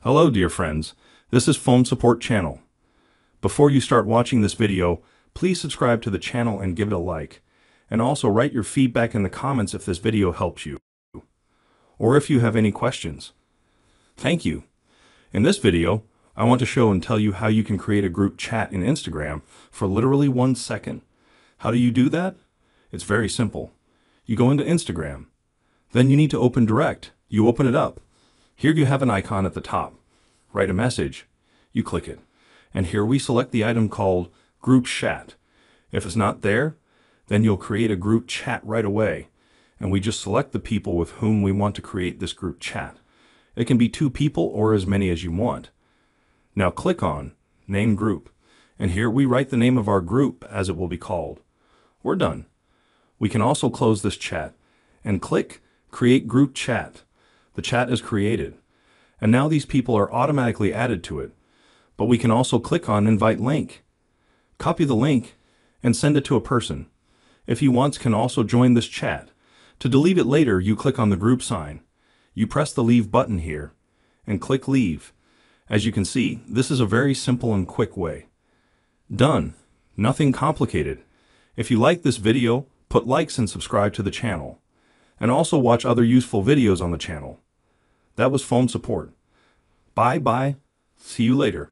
Hello dear friends, this is Phone Support Channel. Before you start watching this video, please subscribe to the channel and give it a like. And also write your feedback in the comments if this video helps you, or if you have any questions. Thank you. In this video, I want to show and tell you how you can create a group chat in Instagram for literally 1 second. How do you do that? It's very simple. You go into Instagram. Then you need to open Direct. You open it up. Here you have an icon at the top. Write a message. You click it. And here we select the item called Group Chat. If it's not there, then you'll create a group chat right away. And we just select the people with whom we want to create this group chat. It can be 2 people or as many as you want. Now click on Name Group. And here we write the name of our group as it will be called. We're done. We can also close this chat and click Create Group Chat. The chat is created. And now these people are automatically added to it. But we can also click on Invite Link. Copy the link and send it to a person. If you want, can also join this chat. To delete it later, you click on the group sign. You press the Leave button here and click Leave. As you can see, this is a very simple and quick way. Done. Nothing complicated. If you like this video, put likes and subscribe to the channel. And also watch other useful videos on the channel. That was Phone Support. Bye bye. See you later.